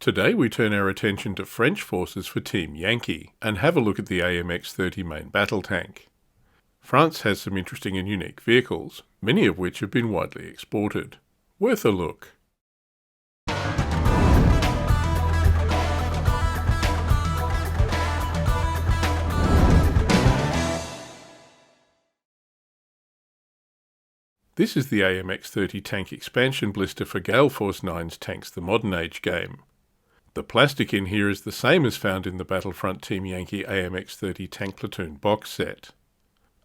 Today we turn our attention to French forces for Team Yankee and have a look at the AMX-30 Main Battle Tank. France has some interesting and unique vehicles, many of which have been widely exported. Worth a look. This is the AMX-30 tank expansion blister for Gale Force 9's Tanks the Modern Age game. The plastic in here is the same as found in the Battlefront Team Yankee AMX-30 Tank Platoon box set.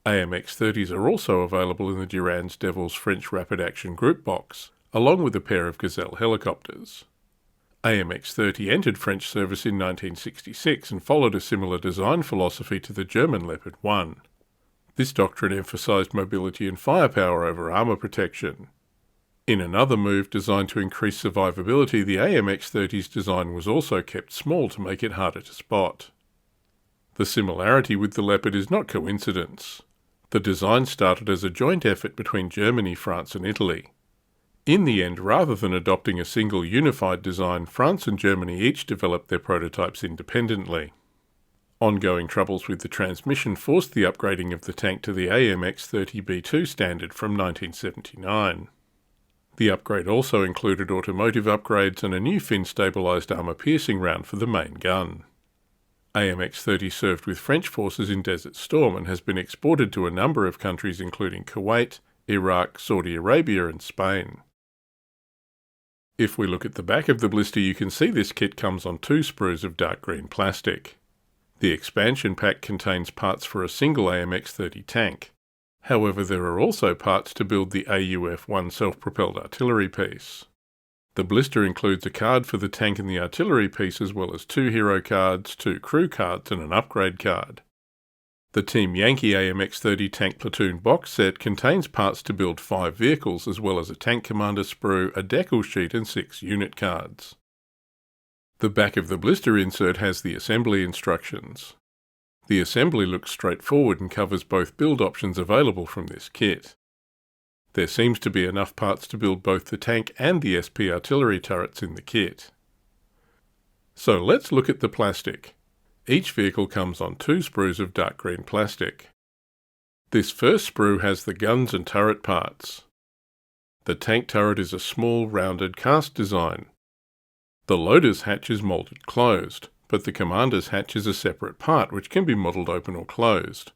AMX-30s are also available in the Durand's Devils French Rapid Action Group box, along with a pair of Gazelle helicopters. AMX-30 entered French service in 1966 and followed a similar design philosophy to the German Leopard I. This doctrine emphasised mobility and firepower over armour protection. In another move designed to increase survivability, the AMX-30's design was also kept small to make it harder to spot. The similarity with the Leopard is not coincidence. The design started as a joint effort between Germany, France and Italy. In the end, rather than adopting a single unified design, France and Germany each developed their prototypes independently. Ongoing troubles with the transmission forced the upgrading of the tank to the AMX-30B2 standard from 1979. The upgrade also included automotive upgrades and a new fin-stabilised armour-piercing round for the main gun. AMX-30 served with French forces in Desert Storm and has been exported to a number of countries including Kuwait, Iraq, Saudi Arabia and Spain. If we look at the back of the blister, you can see this kit comes on 2 sprues of dark green plastic. The expansion pack contains parts for a single AMX-30 tank. However, there are also parts to build the AUF-1 self-propelled artillery piece. The blister includes a card for the tank and the artillery piece, as well as 2 hero cards, 2 crew cards and an upgrade card. The Team Yankee AMX-30 Tank Platoon box set contains parts to build 5 vehicles, as well as a tank commander sprue, a decal sheet and 6 unit cards. The back of the blister insert has the assembly instructions. The assembly looks straightforward and covers both build options available from this kit. There seems to be enough parts to build both the tank and the SP artillery turrets in the kit. So let's look at the plastic. Each vehicle comes on 2 sprues of dark green plastic. This first sprue has the guns and turret parts. The tank turret is a small, rounded cast design. The loader's hatch is moulded closed, but the commander's hatch is a separate part which can be modelled open or closed.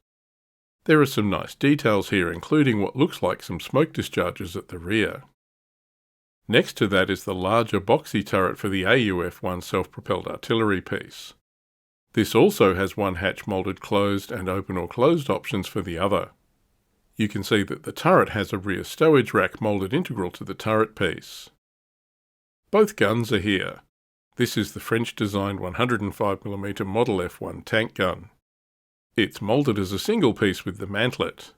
There are some nice details here, including what looks like some smoke discharges at the rear. Next to that is the larger boxy turret for the AUF-1 self-propelled artillery piece. This also has one hatch moulded closed and open or closed options for the other. You can see that the turret has a rear stowage rack moulded integral to the turret piece. Both guns are here. This is the French-designed 105mm Model F1 tank gun. It's moulded as a single piece with the mantlet.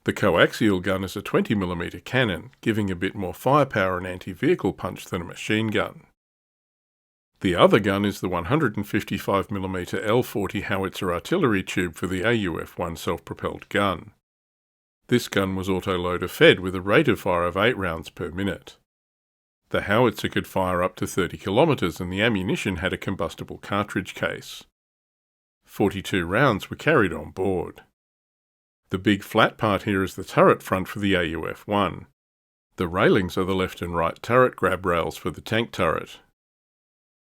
The coaxial gun is a 20mm cannon, giving a bit more firepower and anti-vehicle punch than a machine gun. The other gun is the 155mm L40 howitzer artillery tube for the AUF-1 self-propelled gun. This gun was autoloader fed with a rate of fire of 8 rounds per minute. The howitzer could fire up to 30 kilometres and the ammunition had a combustible cartridge case. 42 rounds were carried on board. The big flat part here is the turret front for the AUF-1. The railings are the left and right turret grab rails for the tank turret.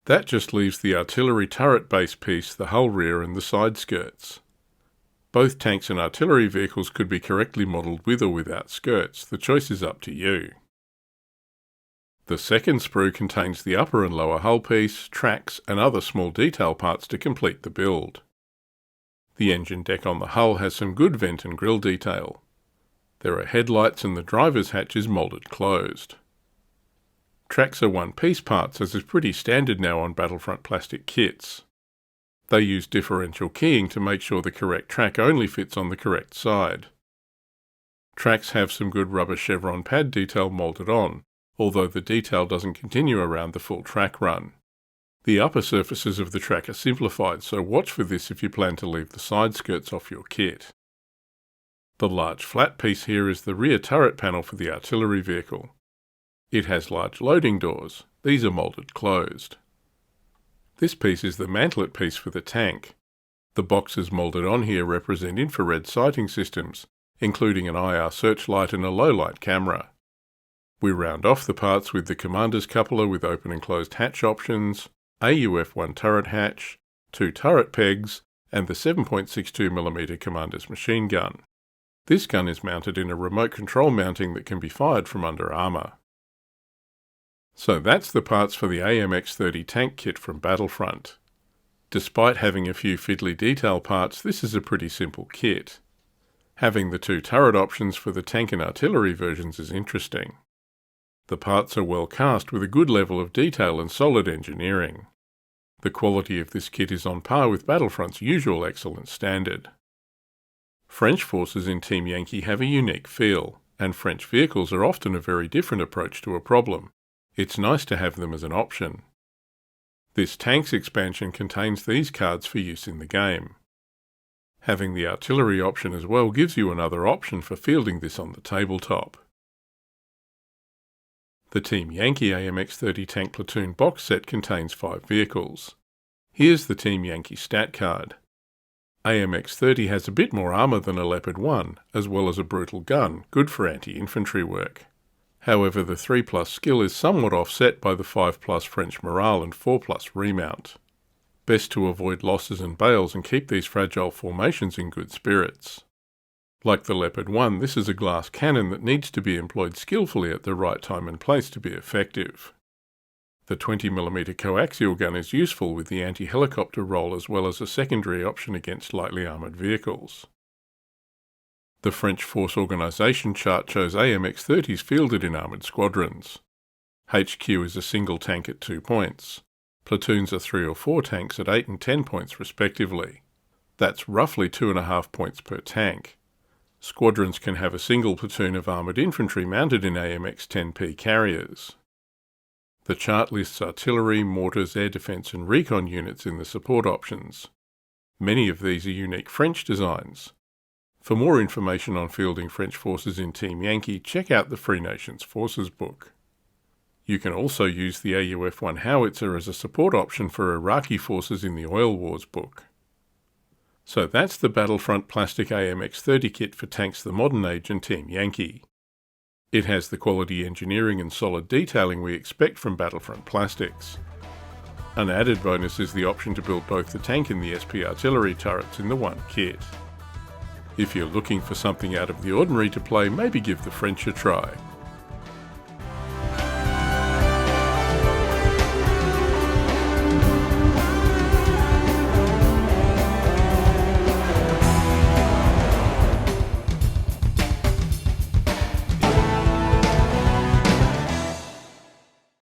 That just leaves the artillery turret base piece, the hull rear and the side skirts. Both tanks and artillery vehicles could be correctly modelled with or without skirts. The choice is up to you. The second sprue contains the upper and lower hull piece, tracks and other small detail parts to complete the build. The engine deck on the hull has some good vent and grille detail. There are headlights and the driver's hatch is moulded closed. Tracks are one-piece parts, as is pretty standard now on Battlefront plastic kits. They use differential keying to make sure the correct track only fits on the correct side. Tracks have some good rubber chevron pad detail moulded on, although the detail doesn't continue around the full track run. The upper surfaces of the track are simplified, so watch for this if you plan to leave the side skirts off your kit. The large flat piece here is the rear turret panel for the artillery vehicle. It has large loading doors. These are moulded closed. This piece is the mantlet piece for the tank. The boxes moulded on here represent infrared sighting systems, including an IR searchlight and a low-light camera. We round off the parts with the commander's coupler with open and closed hatch options, AUF-1 turret hatch, 2 turret pegs, and the 7.62mm commander's machine gun. This gun is mounted in a remote control mounting that can be fired from under armour. So that's the parts for the AMX-30 tank kit from Battlefront. Despite having a few fiddly detail parts, this is a pretty simple kit. Having the 2 turret options for the tank and artillery versions is interesting. The parts are well cast with a good level of detail and solid engineering. The quality of this kit is on par with Battlefront's usual excellent standard. French forces in Team Yankee have a unique feel, and French vehicles are often a very different approach to a problem. It's nice to have them as an option. This Tanks expansion contains these cards for use in the game. Having the artillery option as well gives you another option for fielding this on the tabletop. The Team Yankee AMX-30 Tank Platoon box set contains 5 vehicles. Here's the Team Yankee stat card. AMX-30 has a bit more armour than a Leopard I, as well as a brutal gun, good for anti-infantry work. However, the 3+ skill is somewhat offset by the 5+ French morale and 4+ remount. Best to avoid losses and bails and keep these fragile formations in good spirits. Like the Leopard I, this is a glass cannon that needs to be employed skillfully at the right time and place to be effective. The 20mm coaxial gun is useful with the anti-helicopter role as well as a secondary option against lightly armoured vehicles. The French force organisation chart shows AMX-30s fielded in armoured squadrons. HQ is a single tank at 2 points. Platoons are 3 or 4 tanks at 8 and 10 points respectively. That's roughly 2.5 points per tank. Squadrons can have a single platoon of armoured infantry mounted in AMX-10P carriers. The chart lists artillery, mortars, air defence and recon units in the support options. Many of these are unique French designs. For more information on fielding French forces in Team Yankee, check out the Free Nations Forces book. You can also use the AUF-1 howitzer as a support option for Iraqi forces in the Oil Wars book. So that's the Battlefront plastic AMX-30 kit for Tanks the Modern Age and Team Yankee. It has the quality engineering and solid detailing we expect from Battlefront plastics. An added bonus is the option to build both the tank and the SP artillery turrets in the one kit. If you're looking for something out of the ordinary to play, maybe give the French a try.